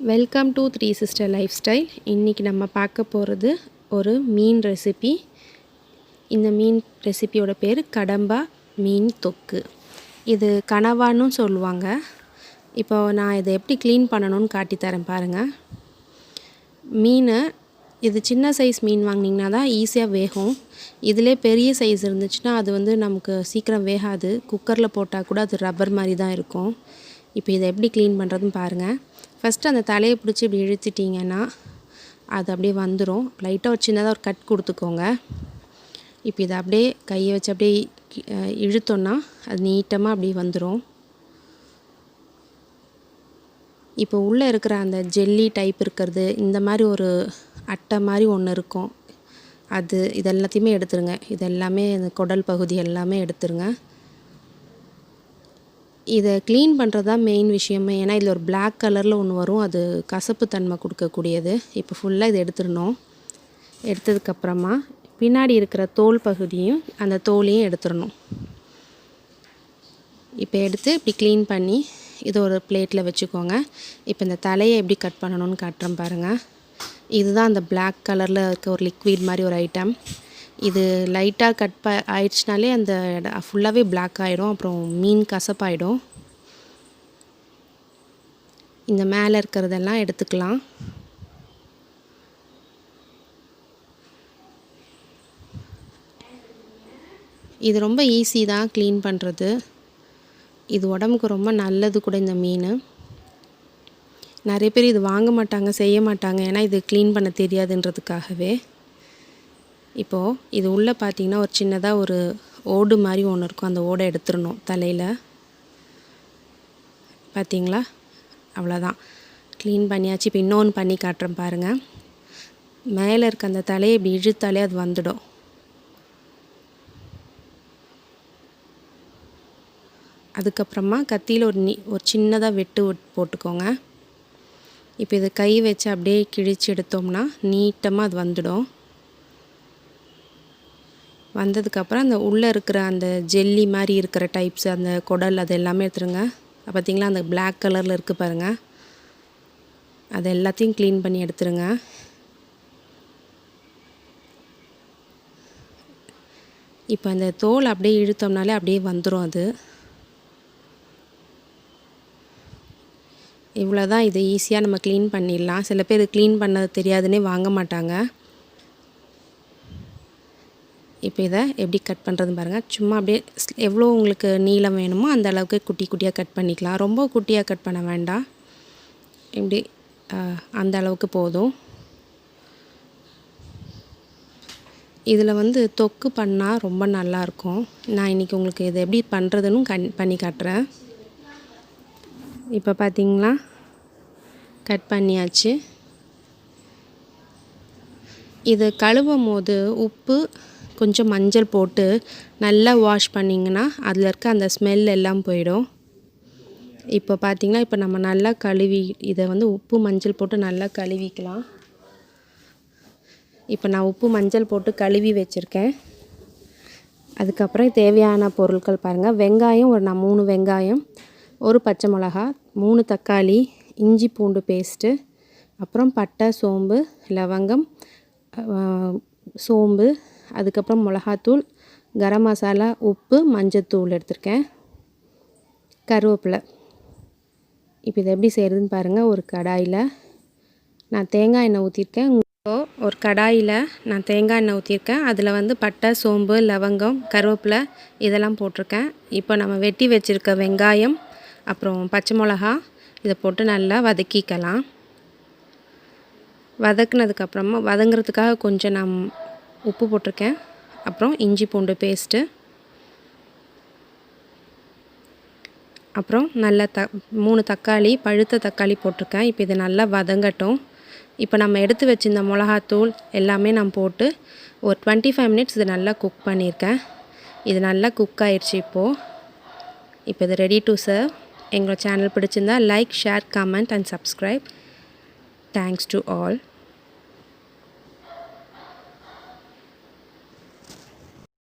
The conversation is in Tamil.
Welcome to three sister life style. இன்றைக்கி நம்ம பார்க்க போகிறது ஒரு மீன் ரெசிபி. இந்த மீன் ரெசிபியோட பேர் கடம்பா மீன் தொக்கு. இது கனவான்னு சொல்லுவாங்க. இப்போ நான் இதை எப்படி க்ளீன் பண்ணணும்னு காட்டித்தரேன் பாருங்கள். மீன் இது சின்ன சைஸ் மீன் வாங்கினீங்கன்னா தான் ஈஸியாக வேகும். இதிலே பெரிய சைஸ் இருந்துச்சுன்னா அது நமக்கு சீக்கிரம் வேகாது. குக்கரில் போட்டால் கூட அது ரப்பர் மாதிரி தான் இருக்கும். இப்போ இதை எப்படி க்ளீன் பண்ணுறதுன்னு பாருங்கள். ஃபஸ்ட்டு அந்த தலையை பிடிச்சி இப்படி இழுத்துட்டிங்கன்னா அது அப்படியே வந்துடும். லைட்டாக ஒரு சின்னதாக ஒரு கட் கொடுத்துக்கோங்க. இப்போ இதை அப்படியே கையை வச்சு அப்படியே இழுத்தோன்னா அது நீட்டமாக அப்படியே வந்துடும். இப்போ உள்ளே இருக்கிற அந்த ஜெல்லி டைப் இருக்கிறது, இந்த மாதிரி ஒரு அட்டை மாதிரி ஒன்று இருக்கும், இதெல்லாத்தையுமே எடுத்துருங்க. இதெல்லாமே இந்த குடல் பகுதி எல்லாமே எடுத்துருங்க. இதை க்ளீன் பண்ணுறது தான் மெயின் விஷயமே. ஏன்னா இதில் ஒரு பிளாக் கலரில் ஒன்று வரும், அது கசப்பு தன்மை கொடுக்கக்கூடியது. இப்போ ஃபுல்லாக இதை எடுத்துடணும். எடுத்ததுக்கப்புறமா பின்னாடி இருக்கிற தோல் பகுதியும் அந்த தோலையும் எடுத்துடணும். இப்போ எடுத்து இப்படி க்ளீன் பண்ணி இது ஒரு பிளேட்டில் வச்சுக்கோங்க. இப்போ இந்த தலையை எப்படி கட் பண்ணணும்னு காட்டுறேன் பாருங்கள். இதுதான் அந்த பிளாக் கலரில் இருக்க ஒரு லிக்விட் மாதிரி ஒரு ஐட்டம். இது லைட்டாக கட் ஆயிடுச்சுனாலே அந்த ஃபுல்லாகவே பிளாக் ஆகிடும். அப்புறம் மீன் கசப்பாயிடும். இந்த மேலே இருக்கிறதெல்லாம் எடுத்துக்கலாம். இது ரொம்ப ஈஸி தான் க்ளீன் பண்ணுறது. இது உடம்புக்கு ரொம்ப நல்லது கூட இந்த மீன். நிறைய பேர் இது வாங்க மாட்டாங்க, செய்ய மாட்டாங்க. ஏன்னா இது க்ளீன் பண்ண தெரியாதுன்றதுக்காகவே. இப்போது இது உள்ளே பார்த்திங்கன்னா ஒரு சின்னதாக ஒரு ஓடு மாதிரி ஒன்று இருக்கும். அந்த ஓடை எடுத்துடணும் தலையில். பார்த்திங்களா, அவ்வளோதான், க்ளீன் பண்ணியாச்சு. இப்போ இன்னொன்று பண்ணி காட்டுறேன் பாருங்கள். மேலே இருக்க அந்த தலையை இப்படி இழுத்தாலே அது வந்துடும். அதுக்கப்புறமா கத்தியில் ஒரு சின்னதாக வெட்டு போட்டுக்கோங்க. இப்போ இதை கை வச்சு அப்படியே கிழிச்சு எடுத்தோம்னா நீட்டமாக அது வந்துடும். வந்ததுக்கப்புறம் அந்த உள்ளே இருக்கிற அந்த ஜெல்லி மாதிரி இருக்கிற டைப்ஸ், அந்த குடல், அது எல்லாமே எடுத்துருங்க. பார்த்திங்களா, அந்த பிளாக் கலரில் இருக்குது பாருங்கள். அது எல்லாத்தையும் க்ளீன் பண்ணி எடுத்துருங்க. இப்போ அந்த தோல் அப்படியே இழுத்தோம்னாலே அப்படியே வந்துடும் அது. இவ்வளோ தான். இது ஈஸியாக நம்ம க்ளீன் பண்ணிடலாம். சில பேர் க்ளீன் பண்ணது தெரியாதுன்னே வாங்க மாட்டாங்க. இப்போ இதை எப்படி கட் பண்ணுறதுன்னு பாருங்கள். சும்மா அப்படியே எவ்வளோ உங்களுக்கு நீளம் வேணுமோ அந்த அளவுக்கு குட்டி குட்டியாக கட் பண்ணிக்கலாம். ரொம்ப குட்டியாக கட் பண்ண வேண்டாம். இப்படி அந்த அளவுக்கு போதும். இதில் தொக்கு பண்ணால் ரொம்ப நல்லாயிருக்கும். நான் இன்றைக்கி உங்களுக்கு இதை எப்படி பண்ணுறதுன்னு பண்ணி காட்டுறேன். இப்போ பார்த்திங்களா, கட் பண்ணியாச்சு. இது கழுவும் போது உப்பு கொஞ்சம் மஞ்சள் போட்டு நல்லா வாஷ் பண்ணிங்கன்னா அதில் இருக்க அந்த ஸ்மெல் எல்லாம் போயிடும். இப்போ பார்த்திங்கன்னா, இப்போ நம்ம நல்லா கழுவி இதை உப்பு மஞ்சள் போட்டு நல்லா கழுவிக்கலாம். இப்போ நான் உப்பு மஞ்சள் போட்டு கழுவி வச்சுருக்கேன். அதுக்கப்புறம் தேவையான பொருட்கள் பாருங்கள். வெங்காயம் நான் 3 வெங்காயம், 1 பச்சை மிளகா, 3 தக்காளி, இஞ்சி பூண்டு பேஸ்ட்டு, அப்புறம் பட்டை, சோம்பு, லவங்கம், சோம்பு, அதுக்கப்புறம் மிளகாத்தூள், கரம் மசாலா, உப்பு, மஞ்சத்தூள் எடுத்திருக்கேன், கருவேப்பிலை. இப்போ இதை எப்படி செய்கிறதுன்னு பாருங்கள். ஒரு கடாயில் நான் தேங்காய் எண்ணெய் ஊற்றிருக்கேன். ஒரு கடாயில் நான் தேங்காய் எண்ணெய் ஊற்றிருக்கேன். அதில் பட்டை, சோம்பு, லவங்கம், கருவேப்பிலை இதெல்லாம் போட்டிருக்கேன். இப்போ நம்ம வெட்டி வச்சுருக்க வெங்காயம், அப்புறம் பச்சை மிளகா இதை போட்டு நல்லா வதக்கிக்கலாம். வதக்குனதுக்கப்புறமா வதங்குறதுக்காக கொஞ்சம் நான் உப்பு போட்டிருக்கேன். அப்புறம் இஞ்சி பூண்டு பேஸ்ட்டு, அப்புறம் நல்ல 3 தக்காளி, பழுத்த தக்காளி போட்டிருக்கேன். இப்போ இது நல்லா வதங்கட்டும். இப்போ நம்ம எடுத்து வச்சிருந்த மிளகாத்தூள் எல்லாமே நான் போட்டு ஒரு 25 மினிட்ஸ் இது நல்லா குக் பண்ணியிருக்கேன். இது நல்லா குக் ஆயிடுச்சு. இப்போ இது ரெடி டு சர்வ். எங்களோட சேனல் பிடிச்சிருந்தா like, share, comment and subscribe. Thanks to all.